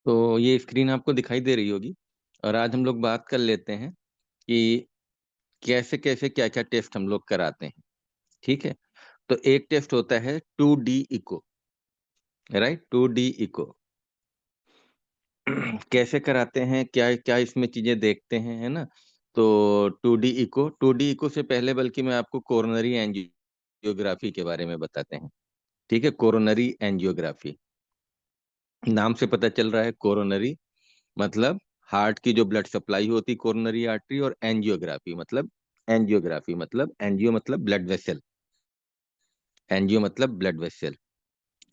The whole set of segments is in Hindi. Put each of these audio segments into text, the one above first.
तो ये स्क्रीन आपको दिखाई दे रही होगी। और आज हम लोग बात कर लेते हैं कि कैसे कैसे क्या क्या टेस्ट हम लोग कराते हैं। ठीक है। तो एक टेस्ट होता है 2D eco. Right, 2D eco कैसे कराते हैं, क्या क्या इसमें चीजें देखते हैं, है ना। तो 2D इको से पहले बल्कि मैं आपको कोरोनरी एंजियोग्राफी के बारे में बताते हैं। ठीक है, कोरोनरी एंजियोग्राफी नाम से पता चल रहा है। कोरोनरी मतलब हार्ट की जो ब्लड सप्लाई होती कोरोनरी आर्टरी, और एंजियो मतलब ब्लड वेसल। एंजियो मतलब ब्लड वेसल।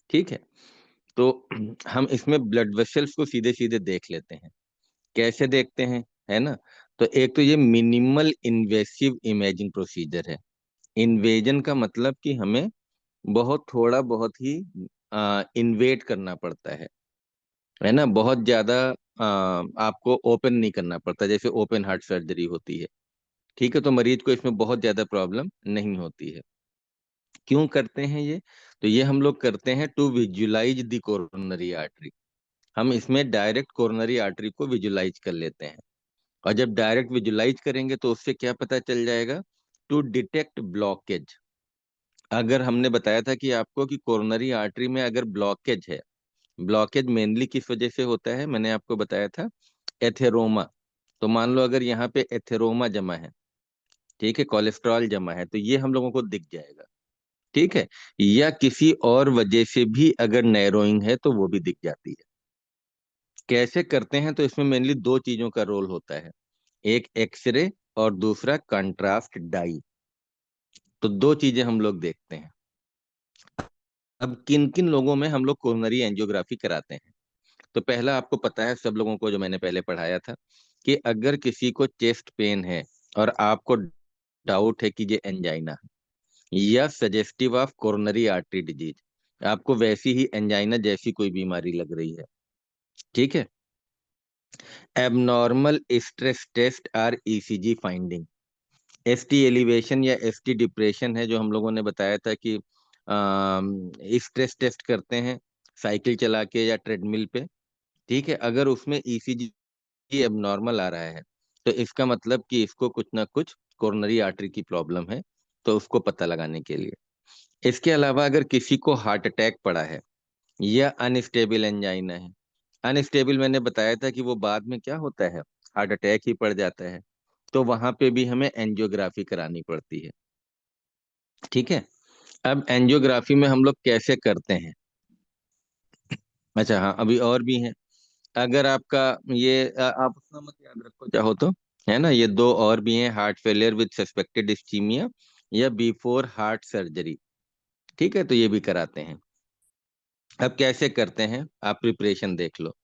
ठीक है। तो हम इसमें ब्लड वेसल्स को सीधे सीधे देख लेते हैं। कैसे देखते हैं, है ना। तो एक तो ये मिनिमल इन्वेसिव इमेजिंग प्रोसीजर है। इन्वेजन का मतलब कि हमें बहुत ही इन्वेट करना पड़ता है ना। बहुत ज्यादा आपको ओपन नहीं करना पड़ता, जैसे ओपन हार्ट सर्जरी होती है। ठीक है, तो मरीज को इसमें बहुत ज्यादा प्रॉब्लम नहीं होती है। क्यों करते हैं ये? तो ये हम लोग करते हैं to visualize the coronary artery. हम इसमें डायरेक्ट कोरोनरी आर्टरी को विजुलाइज कर लेते हैं। और जब डायरेक्ट विजुलाइज करेंगे तो उससे क्या पता चल जाएगा? To detect blockage. अगर हमने बताया था कि आपको कि कोरोनरी आर्टरी में अगर ब्लॉकेज है, ब्लॉकेज मेनली किस वजह से होता है, मैंने आपको बताया था, एथेरोमा। तो मान लो अगर यहाँ पे एथेरोमा जमा है, ठीक है, कोलेस्ट्रॉल जमा है, तो ये हम लोगों को दिख जाएगा। ठीक है। या किसी और वजह से भी अगर नैरोइंग है तो वो भी दिख जाती है। कैसे करते हैं? तो इसमें मेनली दो चीजों का रोल होता है, एक एक्सरे और दूसरा कंट्रास्ट डाई। तो दो चीजें हम लोग देखते हैं। अब किन किन लोगों में हम लोग कोरोनरी एंजियोग्राफी कराते हैं? तो पहला आपको पता है, सब लोगों को, जो मैंने पहले पढ़ाया था, कि अगर किसी को चेस्ट पेन है और आपको डाउट है कि ये एंजाइना है या suggestive of coronary artery disease, आपको वैसी ही एंजाइना जैसी कोई बीमारी लग रही है। ठीक है। Abnormal stress test or ECG finding. ST elevation या एसटी डिप्रेशन है, जो हम लोगों ने बताया था कि स्ट्रेस टेस्ट करते हैं साइकिल चला के या ट्रेडमिल पे। ठीक है, अगर उसमें ईसीजी एबनॉर्मल आ रहा है तो इसका मतलब कि इसको कुछ ना कुछ कोरोनरी आर्टरी की प्रॉब्लम है। तो उसको पता लगाने के लिए, इसके अलावा अगर किसी को हार्ट अटैक पड़ा है या अनस्टेबल एंजाइना है। अनस्टेबल मैंने बताया था कि वो बाद में क्या होता है, हार्ट अटैक ही पड़ जाता है। तो वहां पे भी हमें एंजियोग्राफी करानी पड़ती है। ठीक है। अब एंजियोग्राफी में हम लोग कैसे करते हैं? अच्छा हाँ, अभी और भी हैं। अगर आपका ये आप उतना मत याद रखो चाहो तो, है ना। ये दो और भी हैं, heart failure with suspected ischemia या बिफोर हार्ट सर्जरी। ठीक है, तो ये भी कराते हैं। अब कैसे करते हैं, आप प्रिपरेशन देख लो।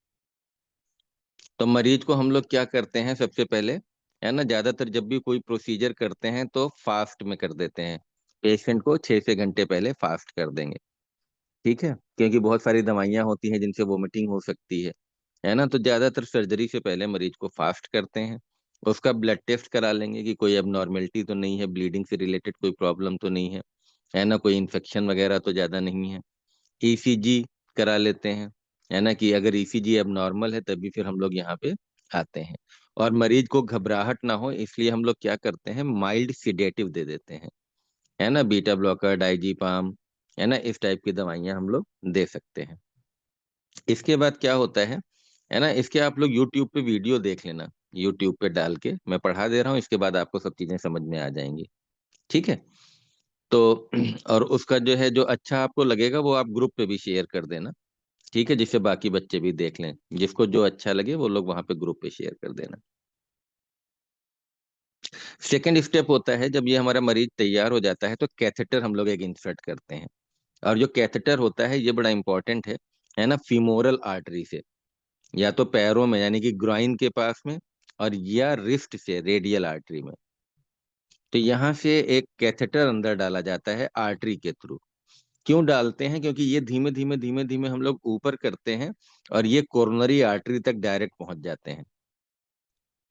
तो मरीज को हम लोग क्या करते हैं सबसे पहले, है ना, ज्यादातर जब भी कोई प्रोसीजर करते हैं तो फास्ट में कर देते हैं। पेशेंट को 6 से घंटे पहले फास्ट कर देंगे। ठीक है, क्योंकि बहुत सारी दवाइयां होती हैं जिनसे वोमिटिंग हो सकती है ना। तो ज्यादातर सर्जरी से पहले मरीज को फास्ट करते हैं। उसका ब्लड टेस्ट करा लेंगे कि कोई एबनॉर्मेलिटी तो नहीं है, ब्लीडिंग से रिलेटेड कोई प्रॉब्लम तो नहीं है ना, कोई इन्फेक्शन वगैरह तो ज्यादा नहीं है। ईसीजी करा लेते हैं, है ना, कि अगर ईसीजी अब नॉर्मल है तभी फिर हम लोग यहाँ पे आते हैं। और मरीज को घबराहट ना हो इसलिए हम लोग क्या करते हैं, माइल्ड सिडेटिव दे देते हैं, है ना, बीटा ब्लॉकर, डाइजीपाम, है ना, इस टाइप की दवाइयां हम लोग दे सकते हैं। इसके बाद क्या होता है ना, इसके आप लोग यूट्यूब पे वीडियो देख लेना। यूट्यूब पे डाल के मैं पढ़ा दे रहा हूँ, इसके बाद आपको सब चीजें समझ में आ जाएंगी। ठीक है। तो और उसका जो है, जो अच्छा आपको लगेगा वो आप ग्रुप पे भी शेयर कर देना। ठीक है, जिससे बाकी बच्चे भी देख लें, जिसको जो अच्छा लगे वो लोग वहां पे ग्रुप पे शेयर कर देना। सेकंड स्टेप होता है, जब ये हमारा मरीज तैयार हो जाता है तो कैथेटर हम लोग एक इंसर्ट करते हैं। और जो कैथेटर होता है ये बड़ा इंपॉर्टेंट है ना, फीमोरल आर्टरी से, या तो पैरों में यानी कि ग्राइन के पास में, और या रिस्ट से रेडियल आर्टरी में। तो यहाँ से एक कैथेटर अंदर डाला जाता है आर्टरी के थ्रू। क्यों डालते हैं? क्योंकि ये धीमे धीमे हम लोग ऊपर करते हैं और ये कोरोनरी आर्टरी तक डायरेक्ट पहुंच जाते हैं।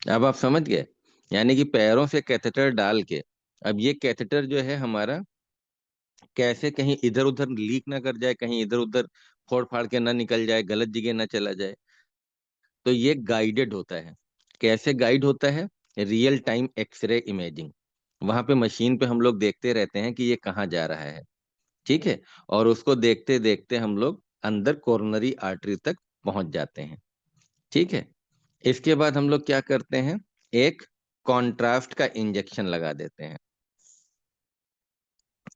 अब आप समझ गए, यानी कि पैरों से कैथेटर डाल के, अब ये कैथेटर जो है हमारा, कैसे कहीं इधर उधर लीक ना कर जाए, कहीं इधर उधर फोड़ फाड़ के ना निकल जाए, गलत जगह ना चला जाए। तो ये गाइडेड होता है। कैसे गाइड होता है? Real time x-ray imaging. वहां पे मशीन पे हम लोग देखते रहते हैं कि ये कहाँ जा रहा है। ठीक है। और उसको देखते देखते हम लोग अंदर कोरोनरी आर्टरी तक पहुंच जाते हैं। ठीक है। इसके बाद हम लोग क्या करते हैं? एक कॉन्ट्रास्ट का इंजेक्शन लगा देते हैं।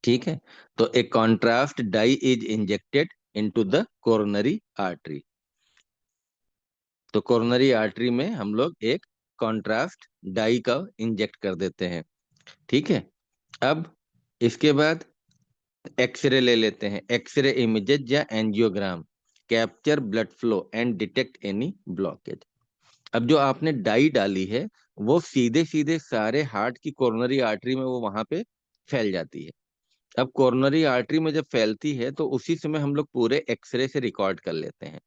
ठीक है। तो एक contrast die is injected into the coronary artery. तो कोरोनरी आर्टरी में हम लोग एक कॉन्ट्रास्ट डाई का इंजेक्ट कर देते हैं। ठीक है। अब इसके बाद एक्सरे ले लेते हैं। एक्सरे इमेजेस या angiogram capture blood flow and detect any blockage. अब जो आपने डाई डाली है वो सीधे सीधे सारे हार्ट की कोरोनरी आर्टरी में वो वहां पे फैल जाती है। अब कोरोनरी आर्टरी में जब फैलती है तो उसी समय हम लोग पूरे एक्सरे से रिकॉर्ड कर लेते हैं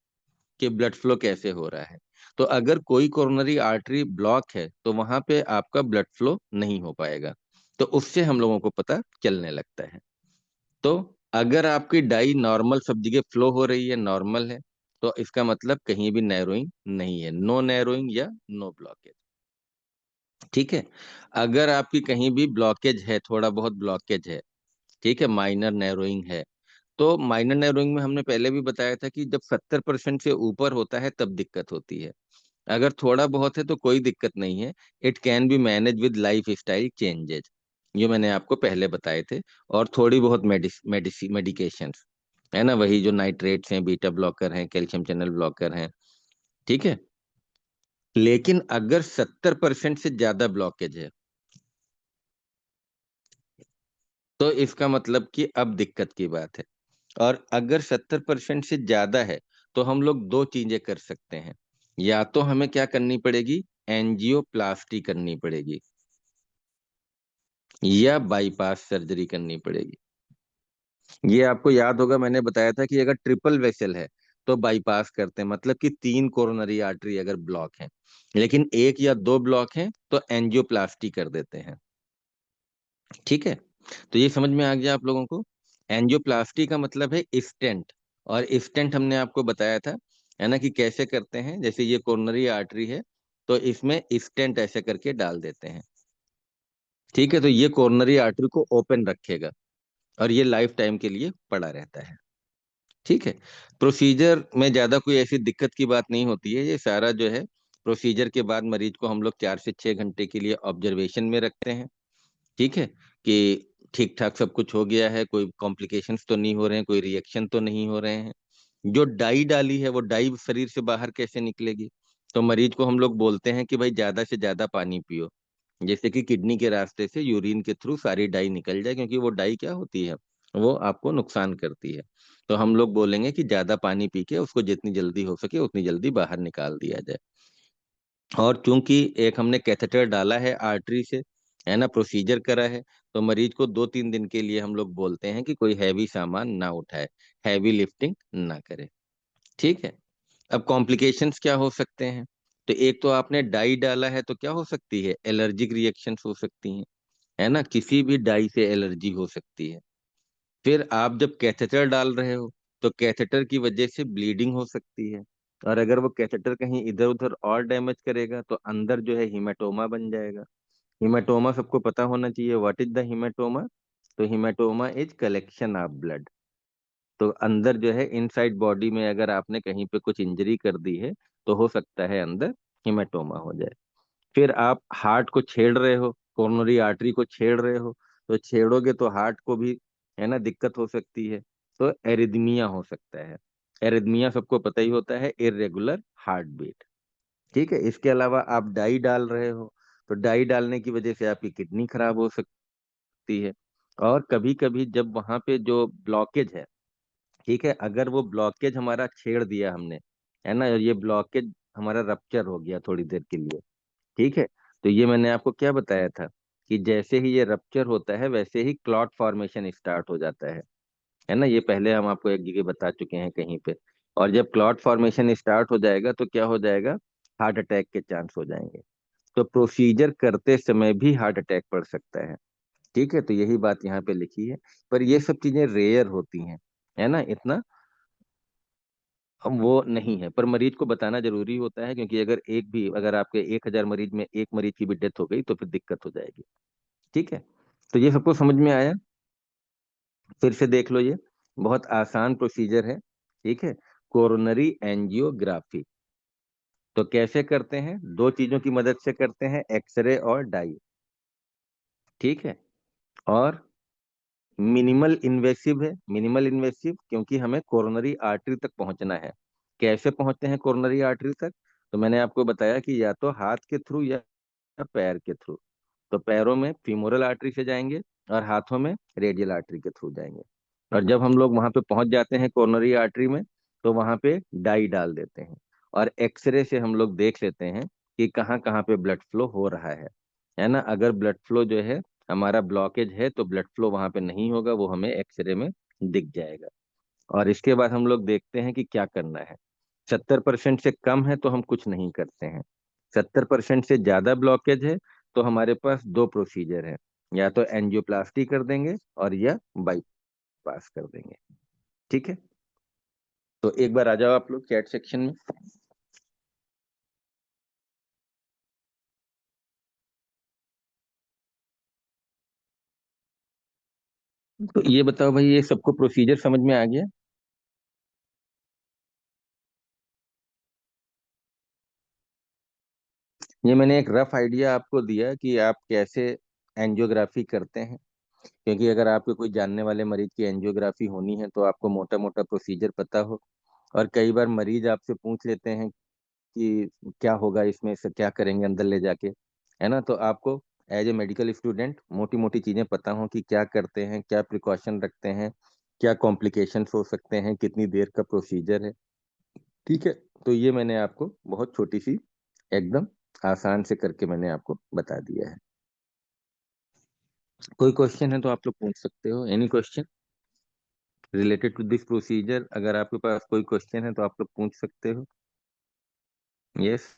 कि ब्लड फ्लो कैसे हो रहा है। तो अगर कोई कोरोनरी आर्टरी ब्लॉक है तो वहां पे आपका ब्लड फ्लो नहीं हो पाएगा। तो उससे हम लोगों को पता चलने लगता है। तो अगर आपकी डाई नॉर्मल सब जगह फ्लो हो रही है, नॉर्मल है, तो इसका मतलब कहीं भी नैरोइंग नहीं है, नो नैरोइंग या नो ब्लॉकेज। ठीक है। अगर आपकी कहीं भी ब्लॉकेज है, थोड़ा बहुत ब्लॉकेज है, ठीक है, माइनर नैरोइंग है, तो माइनर नैरोइंग में हमने पहले भी बताया था कि जब 70% से ऊपर होता है तब दिक्कत होती है। अगर थोड़ा बहुत है तो कोई दिक्कत नहीं है। It can be manage with life style changes, ये मैंने आपको पहले बताए थे। और थोड़ी बहुत मेडिकेशन है ना, वही जो नाइट्रेट्स हैं, बीटा ब्लॉकर हैं, कैल्शियम चैनल ब्लॉकर हैं। ठीक है। लेकिन अगर 70% से ज्यादा ब्लॉकेज है तो इसका मतलब कि अब दिक्कत की बात है। और अगर 70% से ज्यादा है तो हम लोग दो चीजें कर सकते हैं। या तो हमें क्या करनी पड़ेगी? एंजियोप्लास्टी करनी पड़ेगी या बाईपास सर्जरी करनी पड़ेगी। ये आपको याद होगा, मैंने बताया था कि अगर ट्रिपल वेसल है तो बाईपास करते हैं, मतलब कि 3 कोरोनरी आर्टरी अगर ब्लॉक है, लेकिन एक या दो ब्लॉक हैं तो एंजियोप्लास्टी कर देते हैं। ठीक है। तो ये समझ में आ गया आप लोगों को? एंजियोप्लास्टी का मतलब है स्टेंट। और स्टेंट हमने आपको बताया था, है ना, कि कैसे करते हैं। जैसे ये कोरोनरी आर्टरी है तो इसमें स्टेंट ऐसे करके डाल देते हैं। ठीक है। तो ये कोरोनरी आर्टरी को ओपन रखेगा और ये लाइफ टाइम के लिए पड़ा रहता है। ठीक है। प्रोसीजर में ज्यादा कोई ऐसी दिक्कत की बात नहीं होती है। ये सारा जो है प्रोसीजर के बाद मरीज को हम लोग 4 से 6 घंटे के लिए ऑब्जर्वेशन में रखते हैं। ठीक है। कि ठीक ठाक सब कुछ हो गया है, कोई कॉम्प्लिकेशंस तो नहीं हो रहे हैं, कोई रिएक्शन तो नहीं हो रहे हैं। जो डाई डाली है वो डाई शरीर से बाहर कैसे निकलेगी? तो मरीज को हम लोग बोलते हैं कि भाई ज्यादा से ज्यादा पानी पियो, जैसे कि किडनी के रास्ते से यूरिन के थ्रू सारी डाई निकल जाए, क्योंकि वो डाई क्या होती है, वो आपको नुकसान करती है। तो हम लोग बोलेंगे कि ज्यादा पानी पी के उसको जितनी जल्दी हो सके उतनी जल्दी बाहर निकाल दिया जाए। और चूंकि एक हमने कैथेटर डाला है आर्टरी से, है ना, प्रोसीजर करा है, तो मरीज को 2-3 दिन के लिए हम लोग बोलते हैं कि कोई हैवी सामान ना उठाए, हैवी लिफ्टिंग ना करे। ठीक है। अब कॉम्प्लिकेशंस क्या हो सकते हैं? तो एक तो आपने डाई डाला है तो क्या हो सकती है? एलर्जिक रिएक्शंस हो सकती हैं, है ना, किसी भी डाई से एलर्जी हो सकती है। फिर आप जब कैथेटर डाल रहे हो तो कैथेटर की वजह से ब्लीडिंग हो सकती है। और अगर वो कैथेटर कहीं इधर उधर और डैमेज करेगा तो अंदर जो है हिमेटोमा बन जाएगा। हिमेटोमा सबको पता होना चाहिए, व्हाट इज द हिमेटोमा? तो haematoma is collection of blood. तो अंदर जो है इनसाइड बॉडी में अगर आपने कहीं पे कुछ इंजरी कर दी है तो हो सकता है अंदर हिमेटोमा हो जाए। फिर आप हार्ट को छेड़ रहे हो, कोरोनरी आर्टरी को छेड़ रहे हो, तो छेड़ोगे तो हार्ट को भी, है ना, दिक्कत हो सकती है। तो एरिदमिया हो सकता है। एरिदमिया सबको पता ही होता है, इरेगुलर हार्ट बीट। ठीक है। इसके अलावा आप डाई डाल रहे हो तो डाई डालने की वजह से आपकी किडनी खराब हो सकती है। और कभी कभी जब वहां पे जो ब्लॉकेज है, ठीक है, अगर वो ब्लॉकेज हमारा छेड़ दिया हमने, है ना, और ये ब्लॉकेज हमारा रप्चर हो गया थोड़ी देर के लिए, ठीक है, तो ये मैंने आपको क्या बताया था कि जैसे ही ये रप्चर होता है वैसे ही क्लॉट फॉर्मेशन स्टार्ट हो जाता है ना। ये पहले हम आपको एक जगह बता चुके हैं कहीं पे। और जब क्लॉट फॉर्मेशन स्टार्ट हो जाएगा तो क्या हो जाएगा? हार्ट अटैक के चांस हो जाएंगे। तो प्रोसीजर करते समय भी हार्ट अटैक पड़ सकता है। ठीक है। तो यही बात यहाँ पे लिखी है। पर ये सब चीजें रेयर होती हैं, है ना, इतना हम वो नहीं है, पर मरीज को बताना जरूरी होता है, क्योंकि अगर आपके 1,000 मरीज में एक मरीज की भी डेथ हो गई तो फिर दिक्कत हो जाएगी। ठीक है, तो ये सबको समझ में आया? फिर से देख लो, ये बहुत आसान प्रोसीजर है। ठीक है, कोरोनरी एंजियोग्राफी तो कैसे करते हैं? दो चीजों की मदद से करते हैं, एक्सरे और डाई। ठीक है, और मिनिमल इन्वेसिव है। मिनिमल इन्वेसिव क्योंकि हमें कोरोनरी आर्टरी तक पहुंचना है। कैसे पहुंचते हैं कोरोनरी आर्टरी तक? तो मैंने आपको बताया कि या तो हाथ के थ्रू या पैर के थ्रू। तो पैरों में फीमोरल आर्टरी से जाएंगे और हाथों में रेडियल आर्टरी के थ्रू जाएंगे। और जब हम लोग वहां पे पहुंच जाते हैं कोरोनरी आर्टरी में, तो वहां पे डाई डाल देते हैं और एक्सरे से हम लोग देख लेते हैं कि कहाँ कहाँ पे ब्लड फ्लो हो रहा है ना। अगर ब्लड फ्लो जो है हमारा ब्लॉकेज है, तो ब्लड फ्लो वहां पे नहीं होगा, वो हमें एक्सरे में दिख जाएगा। और इसके बाद हम लोग देखते हैं कि क्या करना है। 70% से कम है तो हम कुछ नहीं करते हैं। 70% से ज्यादा ब्लॉकेज है तो हमारे पास दो प्रोसीजर है, या तो एंजियोप्लास्टी कर देंगे और या बाईपास कर देंगे। ठीक है, तो एक बार आ जाओ आप लोग चैट सेक्शन में। तो ये बताओ भाई, ये सबको प्रोसीजर समझ में आ गया? ये मैंने एक रफ आइडिया आपको दिया कि आप कैसे एंजियोग्राफी करते हैं, क्योंकि अगर आपके कोई जानने वाले मरीज की एंजियोग्राफी होनी है तो आपको मोटा मोटा प्रोसीजर पता हो। और कई बार मरीज आपसे पूछ लेते हैं कि क्या होगा इसमें, से क्या करेंगे अंदर ले जाके, है ना। तो आपको एज ए मेडिकल स्टूडेंट मोटी मोटी चीजें पता हो कि क्या करते हैं, क्या प्रिकॉशन रखते हैं, क्या कॉम्प्लिकेशंस हो सकते हैं, कितनी देर का प्रोसीजर है। ठीक है, तो ये मैंने आपको बहुत छोटी सी, एकदम आसान से करके मैंने आपको बता दिया है। कोई क्वेश्चन है तो आप लोग पूछ सकते हो, any question related to this procedure. अगर आपके पास कोई क्वेश्चन है तो आप लोग पूछ सकते हो। यस।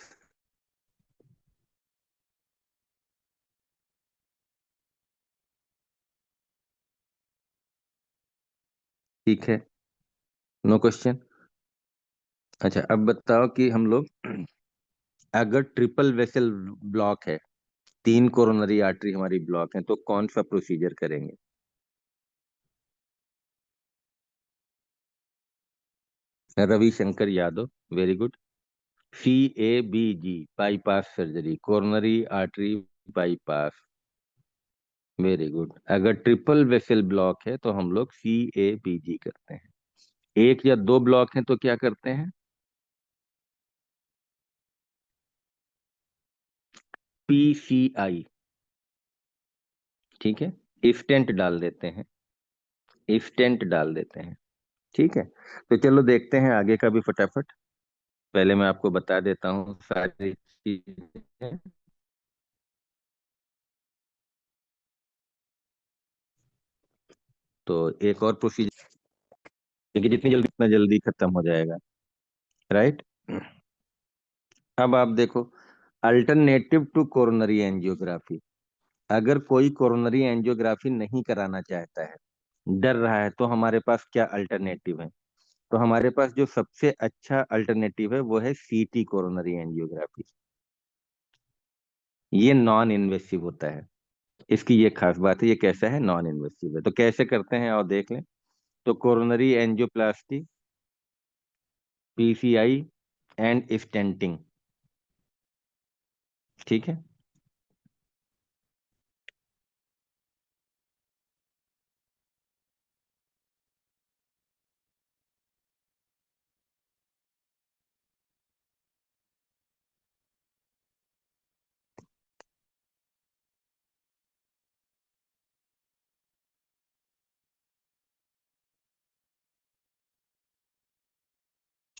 ठीक है, नो क्वेश्चन। अच्छा, अब बताओ कि हम लोग अगर ट्रिपल वेसल ब्लॉक है, तीन कोरोनरी आर्टरी हमारी ब्लॉक है, तो कौन सा प्रोसीजर करेंगे? Ravishankar Yadav, very good. CABG, bypass surgery, coronary artery bypass, very good. अगर ट्रिपल वेसल ब्लॉक है तो हम लोग CABG करते हैं। एक या दो ब्लॉक हैं तो क्या करते हैं? PCI। ठीक है, स्टेंट डाल देते हैं, स्टेंट डाल देते हैं। ठीक है, तो चलो देखते हैं आगे का भी फटाफट। पहले मैं आपको बता देता हूँ सारी चीजें। तो एक और प्रोसीजर, क्योंकि जितनी जल्दी उतना जल्दी खत्म हो जाएगा, राइट। अब आप देखो, अल्टरनेटिव टू कोरोनरी एंजियोग्राफी। अगर कोई कोरोनरी एंजियोग्राफी नहीं कराना चाहता है, डर रहा है, तो हमारे पास क्या अल्टरनेटिव है? तो हमारे पास जो सबसे अच्छा अल्टरनेटिव है वो है CT कोरोनरी एंजियोग्राफी। ये नॉन इन्वेसिव होता है। इसकी ये खास बात है, ये कैसा है? नॉन इन्वेसिव है। तो कैसे करते हैं और देख लें। तो coronary angioplasty, PCI and stenting. ठीक है।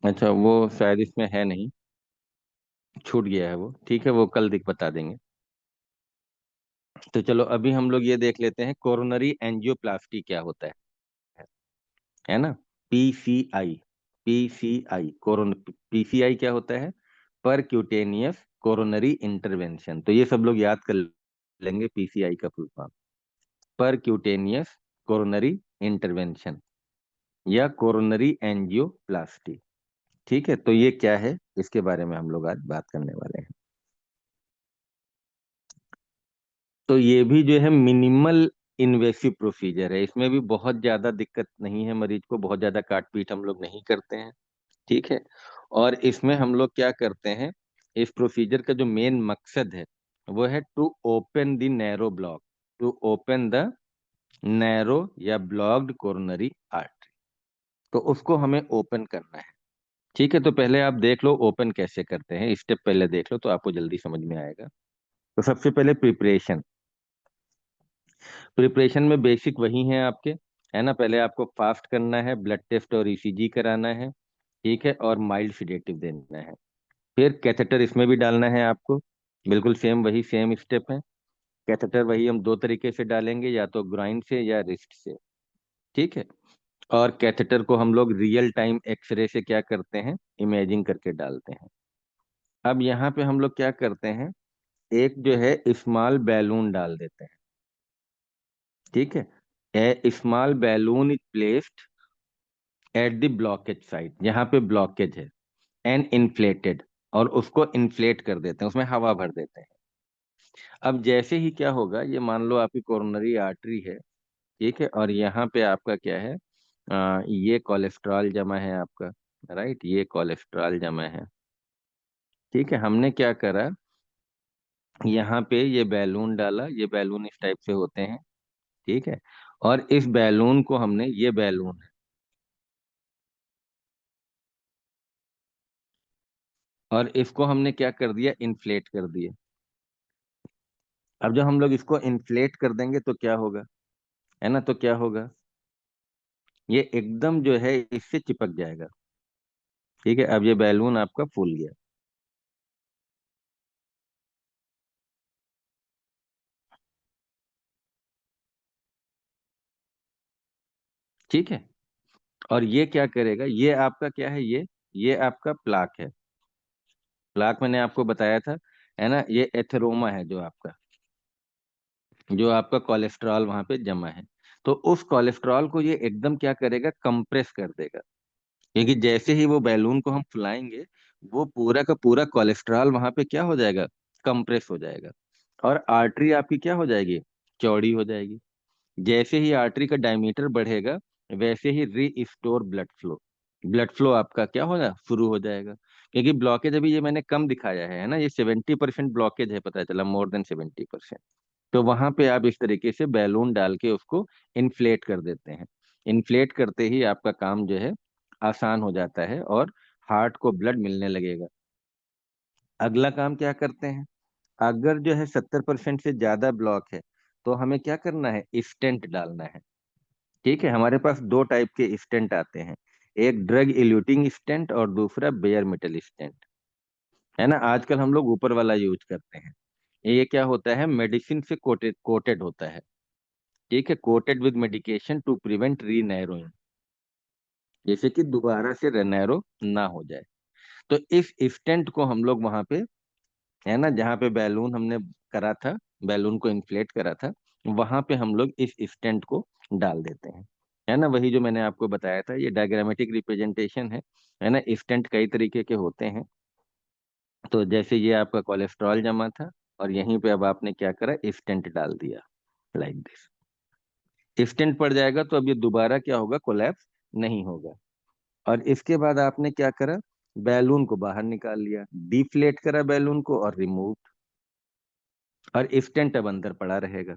अच्छा, वो शायद इसमें है नहीं, छूट गया है वो। ठीक है, वो कल दिख बता देंगे। तो चलो अभी हम लोग ये देख लेते हैं कोरोनरी एंजियोप्लास्टी क्या होता है ना। PCI, PCI कोरोन PCI क्या होता है? पर क्यूटेनियस कोरोनरी इंटरवेंशन। तो ये सब लोग याद कर लेंगे PCI का फुल फॉर्म, पर क्यूटेनियस कोरोनरी इंटरवेंशन या कोरोनरी एंजियोप्लास्टी। ठीक है, तो ये क्या है, इसके बारे में हम लोग आज बात करने वाले हैं। तो ये भी जो है मिनिमल इन्वेसिव प्रोसीजर है, इसमें भी बहुत ज्यादा दिक्कत नहीं है, मरीज को बहुत ज्यादा काट पीट हम लोग नहीं करते हैं। ठीक है। और इसमें हम लोग क्या करते हैं, इस प्रोसीजर का जो मेन मकसद है वो है to open the narrow block, to open the narrow या ब्लॉक्ड कोरोनरी आर्टरी। तो उसको हमें ओपन करना है। ठीक है, तो पहले आप देख लो ओपन कैसे करते हैं, स्टेप पहले देख लो तो आपको जल्दी समझ में आएगा। तो सबसे पहले प्रिपरेशन, प्रिपरेशन में बेसिक वही है आपके, है ना। पहले आपको फास्ट करना है, ब्लड टेस्ट और ईसीजी कराना है। ठीक है, और माइल्ड सिडेटिव देना है। फिर कैथेटर इसमें भी डालना है आपको, बिल्कुल सेम वही सेम स्टेप है। कैथेटर वही हम दो तरीके से डालेंगे, या तो ग्राइन से या रिस्ट से। ठीक है। और कैथेटर को हम लोग रियल टाइम एक्सरे से क्या करते हैं, इमेजिंग करके डालते हैं। अब यहाँ पे हम लोग क्या करते हैं, एक जो है स्मॉल बैलून डाल देते हैं। ठीक है, a small balloon is placed at the blockage site, जहाँ पे ब्लॉकेज है, एंड इन्फ्लेटेड, और उसको इन्फ्लेट कर देते हैं, उसमें हवा भर देते हैं। अब जैसे ही क्या होगा, ये मान लो आपकी कोरोनरी आर्टरी है। ठीक है, और यहाँ पे आपका क्या है, ये कोलेस्ट्रॉल जमा है आपका, राइट, ये कोलेस्ट्रॉल जमा है। ठीक है, हमने क्या करा, यहाँ पे ये बैलून डाला, ये बैलून इस टाइप से होते हैं। ठीक है, और इस बैलून को हमने, ये बैलून है, और इसको हमने क्या कर दिया, इन्फ्लेट कर दिया। अब जब हम लोग इसको इन्फ्लेट कर देंगे तो क्या होगा, है ना, तो क्या होगा, ये एकदम जो है इससे चिपक जाएगा। ठीक है, अब ये बैलून आपका फूल गया। ठीक है, और ये क्या करेगा, ये आपका क्या है, ये आपका प्लाक है। प्लाक मैंने आपको बताया था, है ना, ये एथेरोमा है जो आपका कोलेस्ट्रॉल वहां पे जमा है। तो उस कोलेस्ट्रॉल को ये एकदम क्या करेगा, कंप्रेस कर देगा। क्योंकि जैसे ही वो बैलून को हम फुलाएंगे, वो पूरा का पूरा कोलेस्ट्रॉल वहां पे क्या हो जाएगा, कंप्रेस हो जाएगा। और आर्टरी आपकी क्या हो जाएगी, चौड़ी हो जाएगी। जैसे ही आर्टरी का डायमीटर बढ़ेगा, वैसे ही रीस्टोर ब्लड फ्लो आपका क्या होगा, शुरू हो जाएगा। क्योंकि ब्लॉकेज अभी ये मैंने कम दिखाया है ना, ये 70% ब्लॉकेज है, पता चला मोर देन 70%। तो वहां पे आप इस तरीके से बैलून डाल के उसको इन्फ्लेट कर देते हैं। इन्फ्लेट करते ही आपका काम जो है आसान हो जाता है, और हार्ट को ब्लड मिलने लगेगा। अगला काम क्या करते हैं, अगर जो है 70% से ज्यादा ब्लॉक है, तो हमें क्या करना है, स्टेंट डालना है। ठीक है, हमारे पास दो टाइप के स्टेंट आते हैं, एक ड्रग इल्यूटिंग स्टेंट और दूसरा बेयर मेटल स्टेंट, है ना। आजकल हम लोग ऊपर वाला यूज करते हैं। ये क्या होता है, मेडिसिन से कोटेड कोटेड होता है। ठीक है, coated with medication to prevent re narrowing, जैसे कि दोबारा से रेनैरो ना हो जाए। तो इस स्टेंट को हम लोग वहां पे, है ना, जहाँ पे बैलून हमने करा था, बैलून को इन्फ्लेट करा था, वहां पे हम लोग इस स्टेंट को डाल देते हैं। है ना, वही जो मैंने आपको बताया था, ये डायग्रामेटिक रिप्रेजेंटेशन है ना। स्टेंट कई तरीके के होते हैं। तो जैसे ये आपका कोलेस्ट्रॉल जमा था, और यहीं पे अब आपने क्या करा, स्टेंट डाल दिया, लाइक दिस। स्टेंट पड़ जाएगा तो अब ये दोबारा क्या होगा, कोलैप्स नहीं होगा। और इसके बाद आपने क्या करा, बैलून को बाहर निकाल लिया, डिफ्लेट करा बैलून को और रिमूव, और स्टेंट अब अंदर पड़ा रहेगा।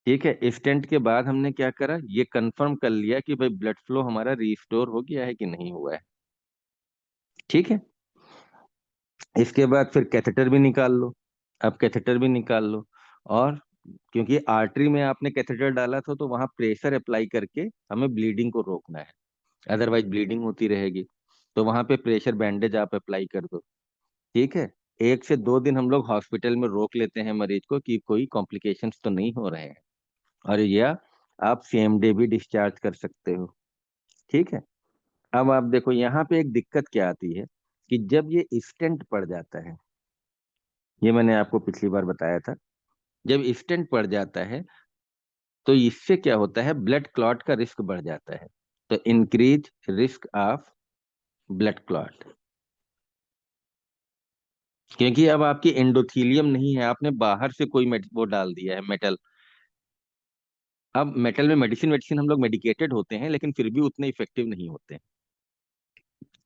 ठीक है, स्टेंट के बाद हमने क्या करा, ये कंफर्म कर लिया कि भाई ब्लड फ्लो हमारा रिस्टोर हो गया है कि नहीं हुआ है। ठीक है, इसके बाद फिर कैथेटर भी निकाल लो। अब कैथेटर भी निकाल लो, और क्योंकि आर्टरी में आपने कैथेटर डाला था, तो वहां प्रेशर अप्लाई करके हमें ब्लीडिंग को रोकना है, अदरवाइज ब्लीडिंग होती रहेगी। तो वहां पे प्रेशर बैंडेज आप अप्लाई कर दो। ठीक है, 1 से 2 दिन हम लोग हॉस्पिटल में रोक लेते हैं मरीज को कि कोई कॉम्प्लिकेशंस तो नहीं हो रहे हैं, और या आप सेम डे भी डिस्चार्ज कर सकते हो। ठीक है, अब आप देखो यहाँ पे एक दिक्कत क्या आती है, कि जब ये स्टेंट पड़ जाता है, ये मैंने आपको पिछली बार बताया था, जब स्टेंट पड़ जाता है तो इससे क्या होता है, ब्लड क्लॉट का रिस्क बढ़ जाता है। तो increase risk of blood clot. क्योंकि अब आपकी एंडोथीलियम नहीं है, आपने बाहर से कोई वो डाल दिया है मेटल। अब मेटल में मेडिसिन मेडिसिन हम लोग मेडिकेटेड होते हैं, लेकिन फिर भी उतने इफेक्टिव नहीं होते हैं।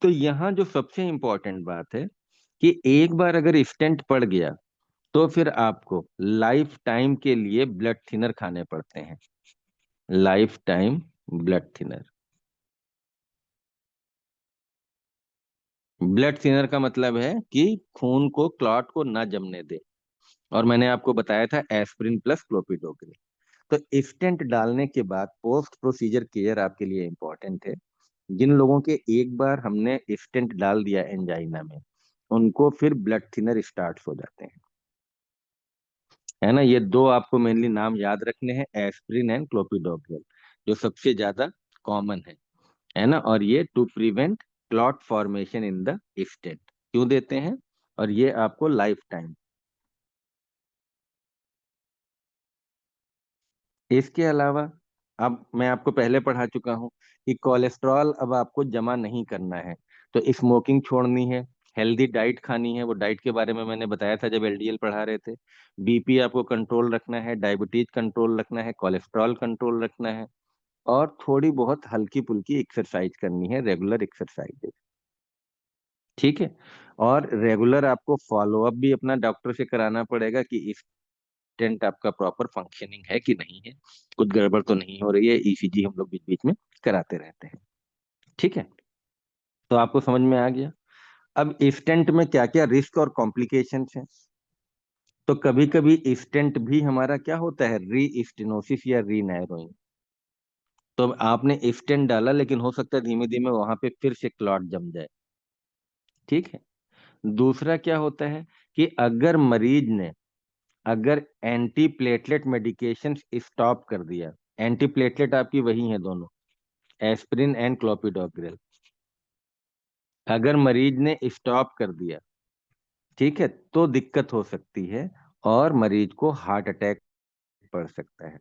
तो यहाँ जो सबसे इम्पोर्टेंट बात है कि एक बार अगर स्टेंट पड़ गया तो फिर आपको लाइफ टाइम के लिए ब्लड थिनर खाने पड़ते हैं। Life time blood thinner. Blood thinner का मतलब है कि खून को, क्लॉट को ना जमने दे। और मैंने आपको बताया था एस्पिरिन प्लस क्लोपिडोग्रेल। तो स्टेंट डालने के बाद पोस्ट प्रोसीजर केयर आपके लिए इंपॉर्टेंट है। जिन लोगों के एक बार हमने स्टेंट डाल दिया एंजाइना में, उनको फिर ब्लड थिनर स्टार्ट हो जाते हैं। है ना, ये दो आपको मेनली नाम याद रखने हैं, एस्पिरिन एंड क्लोपिडोग्रेल, जो सबसे ज्यादा कॉमन है ना। और ये to prevent clot formation in the stent क्यों देते हैं, और ये आपको लाइफ टाइम। इसके अलावा अब मैं आपको पहले पढ़ा चुका हूं कि कोलेस्ट्रॉल अब आपको जमा नहीं करना है, तो स्मोकिंग छोड़नी है, हेल्दी डाइट खानी है। वो डाइट के बारे में मैंने बताया था जब एलडीएल पढ़ा रहे थे। बीपी आपको कंट्रोल रखना है, डायबिटीज कंट्रोल रखना है, कोलेस्ट्रॉल कंट्रोल रखना है, और थोड़ी बहुत हल्की फुल्की एक्सरसाइज करनी है, रेगुलर एक्सरसाइज। ठीक है। और रेगुलर आपको फॉलो अप भी अपना डॉक्टर से कराना पड़ेगा कि स्टेंट आपका प्रॉपर फंक्शनिंग है कि नहीं है, कुछ गड़बड़ तो नहीं हो रही है। ईसीजी हम लोग बीच बीच में कराते रहते हैं। ठीक है। तो आपको समझ में आ गया। अब स्टेंट में क्या क्या रिस्क और कॉम्प्लिकेशंस हैं। तो कभी कभी स्टेंट भी हमारा क्या होता है, री स्टेनोसिस या री नैरोइंग। तो अब आपने स्टेंट डाला, लेकिन हो सकता है धीमे धीमे वहां पे फिर से क्लॉट जम जाए। ठीक है। दूसरा क्या होता है कि अगर मरीज ने, अगर एंटी प्लेटलेट मेडिकेशन स्टॉप कर दिया, एंटी प्लेटलेट आपकी वही है दोनों, एस्पिरिन एंड क्लोपिडोग्रेल, अगर मरीज ने स्टॉप कर दिया, ठीक है, तो दिक्कत हो सकती है, और मरीज को हार्ट अटैक पड़ सकता है।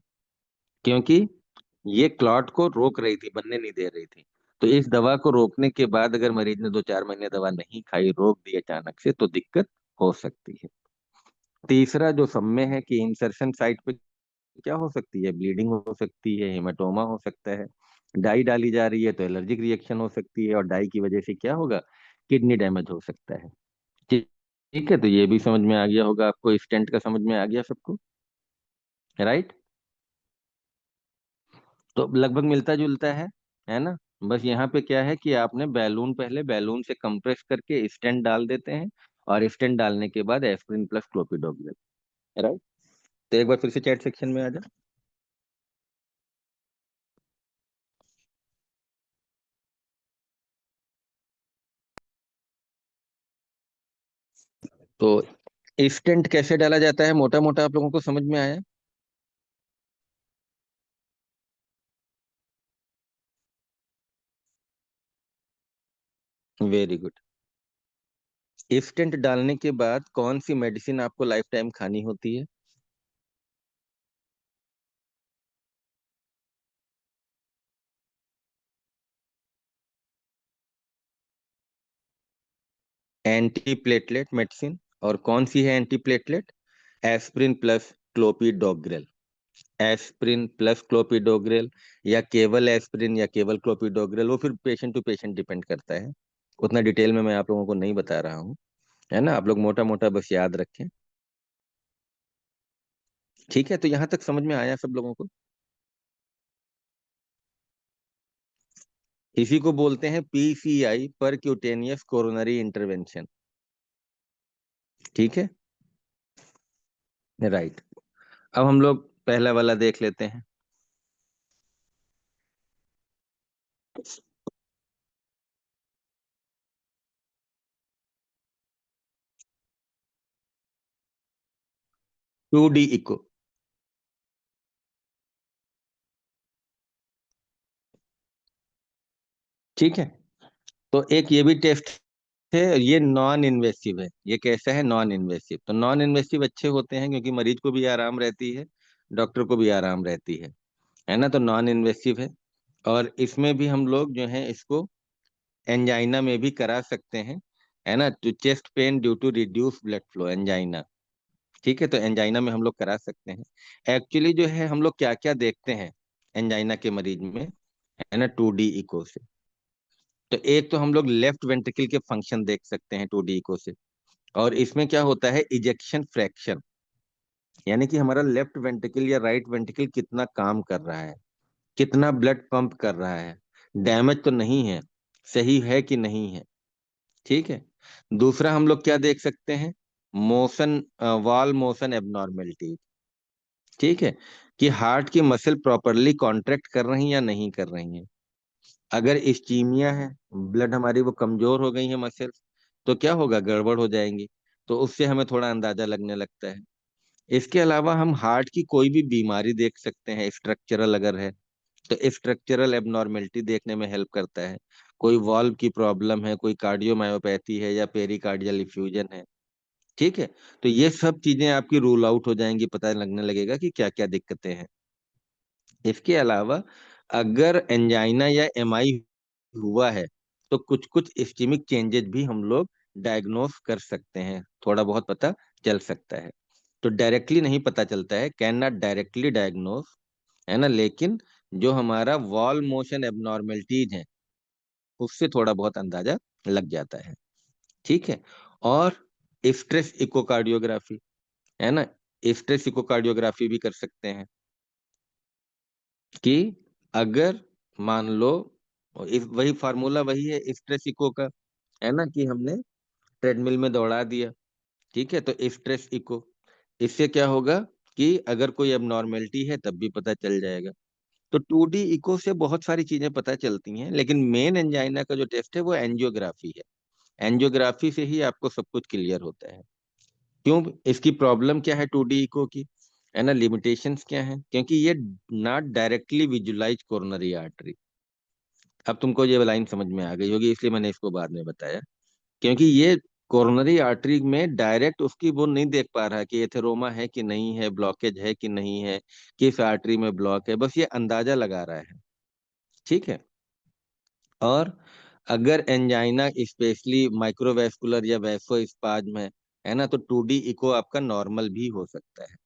क्योंकि ये क्लॉट को रोक रही थी, बनने नहीं दे रही थी। तो इस दवा को रोकने के बाद अगर मरीज ने 2-4 महीने दवा नहीं खाई, रोक दी अचानक से, तो दिक्कत हो सकती है। तीसरा जो सब में है कि इंसर्शन साइट पे क्या हो सकती है, ब्लीडिंग हो सकती है, हेमाटोमा हो सकता है। डाई डाली जा रही है तो एलर्जिक रिएक्शन हो सकती है, और डाई की वजह से क्या होगा, किडनी डैमेज हो सकता है। ठीक ठीक है। तो ये भी समझ में आ गया होगा आपको, स्टेंट का समझ में आ गया सबको, राइट। तो लगभग मिलता जुलता है ना। बस यहाँ पे क्या है कि आपने बैलून, पहले बैलून से कंप्रेस करके स्टेंट डाल देते हैं, और स्टेंट डालने के बाद एस्पिरिन प्लस क्लोपिडोग्रेल, राइट। तो एक बार फिर से चैट सेक्शन में आ जा। तो स्टेंट कैसे डाला जाता है, मोटा मोटा आप लोगों को समझ में आया। Very good. स्टेंट डालने के बाद कौन सी मेडिसिन आपको लाइफ टाइम खानी होती है। Anti platelet medicine. और कौन सी है anti platelet, aspirin plus clopidogrel. Aspirin plus clopidogrel, या केवल एस्पिरिन या केवल क्लोपिडोग्रेल, वो फिर पेशेंट टू पेशेंट डिपेंड करता है। उतना डिटेल में मैं आप लोगों को नहीं बता रहा हूँ, है ना। आप लोग मोटा मोटा बस याद रखें। ठीक है। तो यहाँ तक समझ में आया सब लोगों को। इसी को बोलते हैं पीसीआई, पर क्यूटेनियस कोरोनरी इंटरवेंशन। ठीक है, राइट। अब हम लोग पहला वाला देख लेते हैं। 2D eco. ठीक है। तो एक ये भी टेस्ट है, ये नॉन इन्वेसिव है। ये कैसा है, नॉन इन्वेसिव। तो नॉन इन्वेसिव अच्छे होते हैं क्योंकि मरीज को भी आराम रहती है, डॉक्टर को भी आराम रहती है ना। तो नॉन इन्वेसिव है। और इसमें भी हम लोग जो है इसको एंजाइना में भी करा सकते हैं, है ना। तो chest pain due to reduce blood flow, angina. ठीक है, तो एंजाइना में हम लोग करा सकते हैं। एक्चुअली जो है हम लोग क्या क्या देखते हैं एंजाइना के मरीज में, है ना, 2D इको से। तो एक तो हम लोग लेफ्ट वेंट्रिकल के फंक्शन देख सकते हैं 2D इको से। और इसमें क्या होता है, इजेक्शन फ्रैक्शन, यानी कि हमारा लेफ्ट वेंट्रिकल या राइट वेंट्रिकल कितना काम कर रहा है, कितना ब्लड पंप कर रहा है, डैमेज तो नहीं है, सही है कि नहीं है। ठीक है। दूसरा हम लोग क्या देख सकते हैं, मोशन, वॉल मोशन एबनॉर्मेलिटी। ठीक है, कि हार्ट की मसल प्रॉपरली कॉन्ट्रैक्ट कर रही हैं या नहीं कर रही हैं। अगर इस्कीमिया है, ब्लड हमारी वो कमजोर हो गई है मसल्स, तो क्या होगा, गड़बड़ हो जाएंगी। तो उससे हमें थोड़ा अंदाजा लगने लगता है। इसके अलावा हम हार्ट की कोई भी बीमारी देख सकते हैं, स्ट्रक्चरल अगर है तो स्ट्रक्चरल एबनॉर्मेलिटी देखने में हेल्प करता है। कोई वाल्व की प्रॉब्लम है, कोई कार्डियोमायोपैथी है या पेरिकार्डियल इफ्यूजन है। ठीक है, तो ये सब चीजें आपकी रूल आउट हो जाएंगी, पता लगने लगेगा कि क्या क्या दिक्कतें हैं। इसके अलावा अगर एंजाइना या एमआई हुआ है तो कुछ कुछ इस्कीमिक चेंजेस भी हम लोग डायग्नोस कर सकते हैं, थोड़ा बहुत पता चल सकता है। तो डायरेक्टली नहीं पता चलता है, कैन नॉट डायरेक्टली डायग्नोस, है ना, लेकिन जो हमारा वॉल मोशन एबनॉर्मेलिटीज है उससे थोड़ा बहुत अंदाजा लग जाता है। ठीक है। और स्ट्रेस इकोकार्डियोग्राफी, है ना, स्ट्रेस इकोकार्डियोग्राफी भी कर सकते हैं। कि अगर मान लो, वही फार्मूला वही है स्ट्रेस इको का, है ना, कि हमने ट्रेडमिल में दौड़ा दिया। ठीक है, तो स्ट्रेस इको, इससे क्या होगा कि अगर कोई एबनॉर्मेलिटी है तब भी पता चल जाएगा। तो 2D इको से बहुत सारी चीजें पता चलती हैं, लेकिन मेन एंजाइना का जो टेस्ट है वो एंजियोग्राफी है। एंजियोग्राफी से ही आपको सब कुछ क्लियर होता है। क्यों, इसकी प्रॉब्लम क्या है 2D इको की, है ना, लिमिटेशंस क्या है, क्योंकि ये not directly visualize coronary artery. अब तुमको ये लाइन समझ में आ गई होगी, इसलिए मैंने इसको बाद में बताया। क्योंकि ये कोरोनरी आर्टरी में डायरेक्ट उसकी वो नहीं देख पा रहा कि एथेरोमा है कि नहीं है, ब्लॉकेज है कि नहीं है, किस आर्टरी में ब्लॉक है, बस ये अंदाजा लगा रहा है। ठीक है। और अगर एंजाइना स्पेशली माइक्रोवेस्कुलर या वैसोस्पाज्म है ना, तो 2D इको आपका नॉर्मल भी हो सकता है।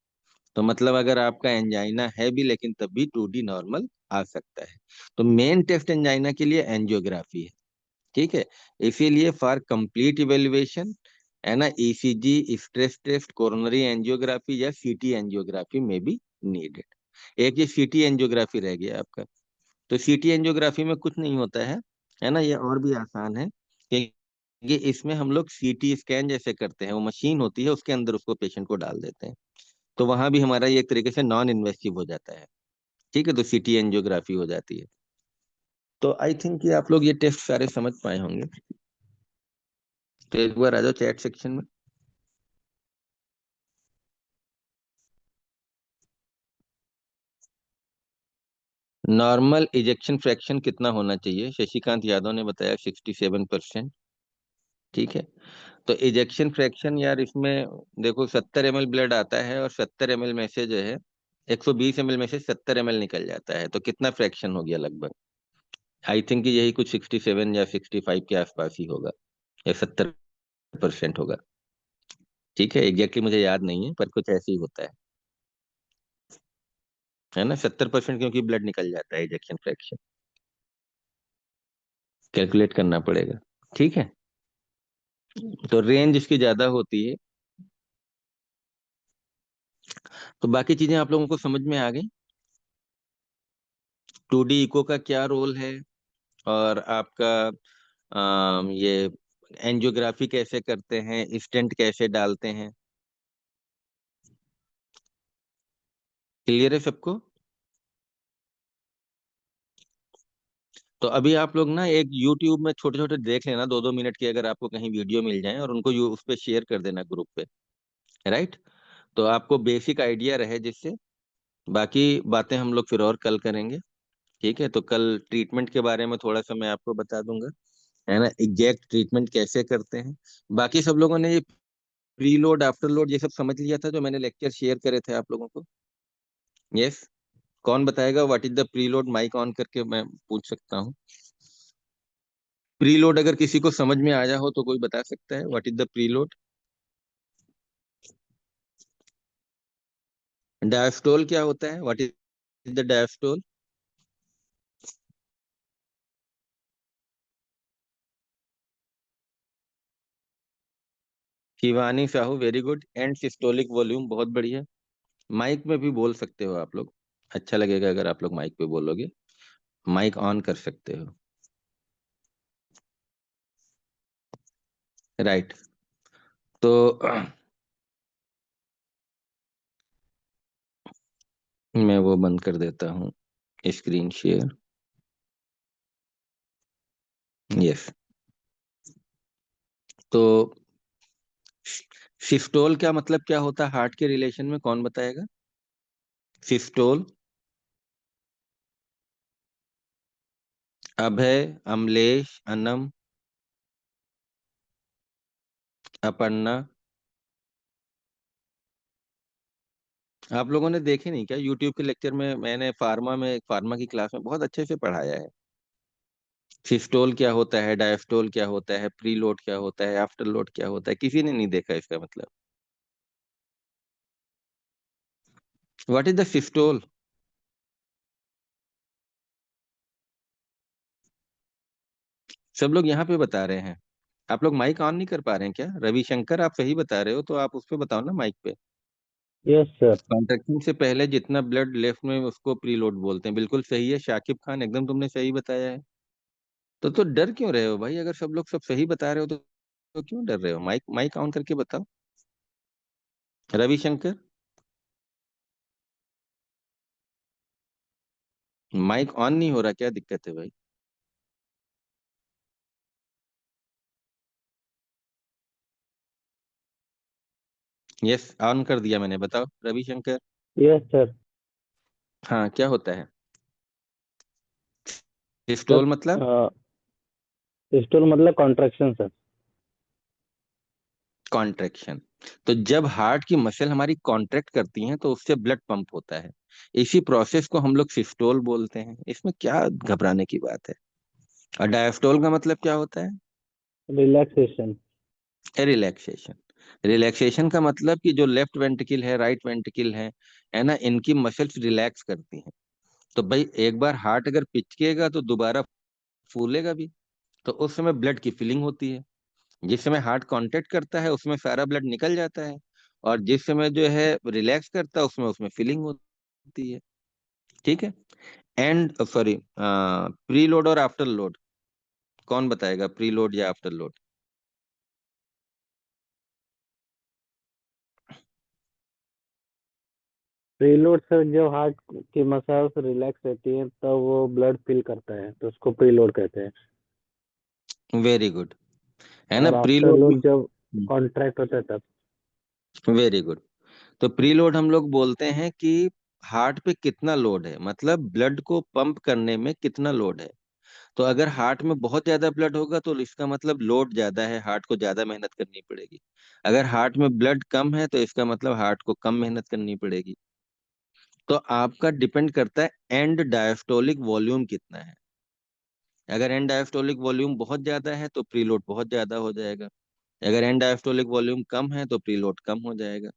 तो मतलब अगर आपका एंजाइना है भी लेकिन तब भी 2D नॉर्मल आ सकता है। तो मेन टेस्ट एंजाइना के लिए एंजियोग्राफी है। ठीक है। इसीलिए फॉर कंप्लीट इवेल्युएशन, है ना, ECG, stress test, coronary angiography या सीटी एंजियोग्राफी में भी नीडेड। एक ये सीटी एंजियोग्राफी रह गया आपका। तो सीटी एंजियोग्राफी में कुछ नहीं होता है ना, ये और भी आसान है। कि इसमें हम लोग सीटी स्कैन जैसे करते हैं, वो मशीन होती है उसके अंदर उसको पेशेंट को डाल देते हैं। तो वहां भी हमारा ये एक तरीके से नॉन इन्वेसिव हो जाता है। ठीक है, तो सीटी एंजियोग्राफी हो जाती है। तो आई थिंक कि आप लोग ये टेस्ट सारे समझ पाए होंगे। तो एक बार आ जाओ चैट सेक्शन में। नॉर्मल इजेक्शन फ्रैक्शन कितना होना चाहिए, शशिकांत यादव ने बताया 67%। ठीक है। तो इजेक्शन फ्रैक्शन यार इसमें देखो 70 ml ब्लड आता है और 70 ml में से जो है 120 ml में से 70 ml निकल जाता है, तो कितना फ्रैक्शन हो गया लगभग। आई थिंक कि यही कुछ 67 या 65 के आसपास ही होगा, या 70% होगा। ठीक है, एग्जैक्टली मुझे याद नहीं है पर कुछ ऐसे ही होता है ना, 70%, क्योंकि ब्लड निकल जाता है इजेक्शन फ्रैक्शन। कैलकुलेट करना पड़ेगा। ठीक है। तो रेंज इसकी ज्यादा होती है। तो बाकी चीजें आप लोगों को समझ में आ गई, 2D इको का क्या रोल है, और आपका ये एंजियोग्राफी कैसे करते हैं, स्टेंट कैसे डालते हैं। क्लियर है सबको। तो अभी आप लोग ना एक YouTube में छोटे छोटे देख लेना, 2-2 मिनट की अगर आपको कहीं वीडियो मिल जाए, और उनको उस पर शेयर कर देना ग्रुप पे। राइट। तो आपको बेसिक आइडिया रहे जिससे, बाकी बातें हम लोग फिर और कल करेंगे। ठीक है, तो कल ट्रीटमेंट के बारे में थोड़ा सा मैं आपको बता दूंगा, है ना, एग्जैक्ट ट्रीटमेंट कैसे करते हैं। बाकी सब लोगों ने ये प्री लोड आफ्टर लोड ये सब समझ लिया था जो मैंने लेक्चर शेयर करे थे आप लोगों को। यस। कौन बताएगा what is the preload, mic on करके मैं पूछ सकता हूँ। प्रीलोड अगर किसी को समझ में आया हो तो कोई बता सकता है, what is the preload? Diastole क्या होता है, what is the diastole? Shivani Sahu, very good. And systolic volume, बहुत बढ़िया। माइक में भी बोल सकते हो आप लोग, अच्छा लगेगा अगर आप लोग माइक पे बोलोगे। माइक ऑन कर सकते हो। राइट। तो मैं वो बंद कर देता हूँ, स्क्रीन शेयर। यस। तो सिस्टोल क्या मतलब क्या होता है हार्ट के रिलेशन में, कौन बताएगा? सिस्टोल। अभय, अमलेश, अनम, अपर्णा। आप लोगों ने देखे नहीं क्या यूट्यूब के लेक्चर में? मैंने फार्मा की क्लास में बहुत अच्छे से पढ़ाया है। सिस्टोल क्या होता है, डायस्टोल क्या होता है, प्रीलोड क्या होता है, आफ्टर लोड क्या होता है, किसी ने नहीं देखा इसका मतलब? What is the systole? सब लोग यहाँ पे बता रहे हैं। आप लोग माइक ऑन नहीं कर पा रहे हैं क्या? रविशंकर, आप सही बता रहे हो तो आप उस पे बताओ ना, माइक पे। Yes sir. कॉन्ट्रैक्शन से पहले जितना ब्लड लेफ्ट में उसको प्रीलोड बोलते हैं, बिल्कुल सही है शाकिब खान, एकदम तुमने सही बताया है। तो डर क्यों रहे हो भाई? अगर सब लोग सब सही बता रहे हो तो क्यों डर रहे हो? माइक माइक ऑन करके बताओ। रविशंकर, माइक ऑन नहीं हो रहा, क्या दिक्कत है भाई? यस, ऑन कर दिया मैंने, बताओ रविशंकर। Yes sir. हाँ, क्या होता है? सर सिस्टोल मतलब? सिस्टोल मतलब कॉन्ट्रैक्शन सर। कॉन्ट्रैक्शन। तो जब हार्ट की मसल हमारी कॉन्ट्रैक्ट करती हैं तो उससे ब्लड पंप होता है। इसी प्रोसेस को हम लोग सिस्टोल बोलते हैं, इसमें क्या घबराने की बात है? और डायस्टोल का मतलब क्या होता है? रिलैक्सेशन। रिलैक्सेशन। रिलैक्सेशन का मतलब कि जो लेफ्ट वेंट्रिकल है, राइट वेंट्रिकल है ना, इनकी मसल्स रिलैक्स करती हैं। तो भाई एक बार हार्ट अगर पिचकेगा तो दोबारा फूलेगा भी। तो उस समय ब्लड की फिलिंग होती है। जिस समय हार्ट कांटेक्ट करता है उसमें सारा ब्लड निकल जाता है, और जिस समय जो है रिलैक्स करता है उसमें उसमें फिलिंग होती है। ठीक है। एंड सॉरी, प्री लोड और आफ्टर लोड, कौन बताएगा? प्री लोड या आफ्टर लोड? प्रीलोड सर, जब हार्ट की मसल्स रिलैक्स रहती है तब वो ब्लड फिल करता है तो उसको प्रीलोड कहते हैं। Very good. है ना, और प्री आफ्टर लोड? लोड जब कॉन्ट्रैक्ट होता है तब। Very good. तो प्री लोड हम लोग बोलते हैं कि हार्ट पे कितना लोड है, मतलब ब्लड को पंप करने में कितना लोड है। तो अगर हार्ट में बहुत ज्यादा ब्लड होगा तो इसका मतलब लोड ज्यादा है, हार्ट को ज्यादा मेहनत करनी पड़ेगी। अगर हार्ट में ब्लड कम है तो इसका मतलब हार्ट को कम मेहनत करनी पड़ेगी। तो आपका डिपेंड करता है एंड डायस्टोलिक वॉल्यूम कितना है। अगर एंड डायस्टोलिक वॉल्यूम बहुत ज्यादा है तो प्रीलोड बहुत ज्यादा हो जाएगा। अगर एंड डायस्टोलिक वॉल्यूम कम है तो प्रीलोड कम हो जाएगा।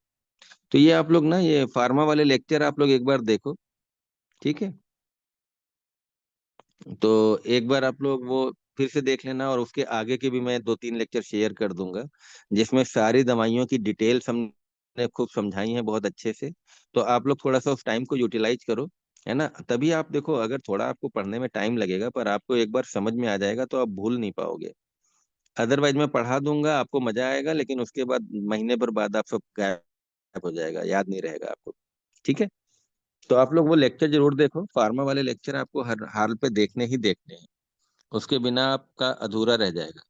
तो ये आप लोग ना, ये फार्मा वाले लेक्चर आप लोग एक बार देखो, ठीक है? तो एक बार आप लोग वो फिर से देख लेना, और उसके आगे के भी मैं 2-3 लेक्चर शेयर कर दूंगा, जिसमें सारी दवाइयों की डिटेल्स हमने खूब समझाई हैं बहुत अच्छे से। तो आप लोग थोड़ा सा उस टाइम को यूटिलाइज करो, है ना? तभी आप देखो, अगर थोड़ा आपको पढ़ने में टाइम लगेगा पर आपको एक बार समझ में आ जाएगा तो आप भूल नहीं पाओगे। अदरवाइज मैं पढ़ा दूंगा, आपको मजा आएगा, लेकिन उसके बाद महीने भर बाद आप सब गायब हो जाएगा, याद नहीं रहेगा आपको। ठीक है? तो आप लोग वो लेक्चर जरूर देखो, फार्मा वाले लेक्चर आपको हर हाल पे देखने ही देखने हैं। उसके बिना आपका अधूरा रह जाएगा।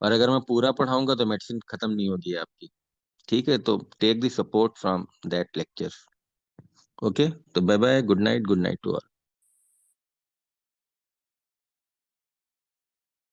और अगर मैं पूरा पढ़ाऊंगा तो मेडिसिन खत्म नहीं होगी आपकी। ठीक है? तो take the support from that lecture. Okay. तो bye bye, good night, good night to all.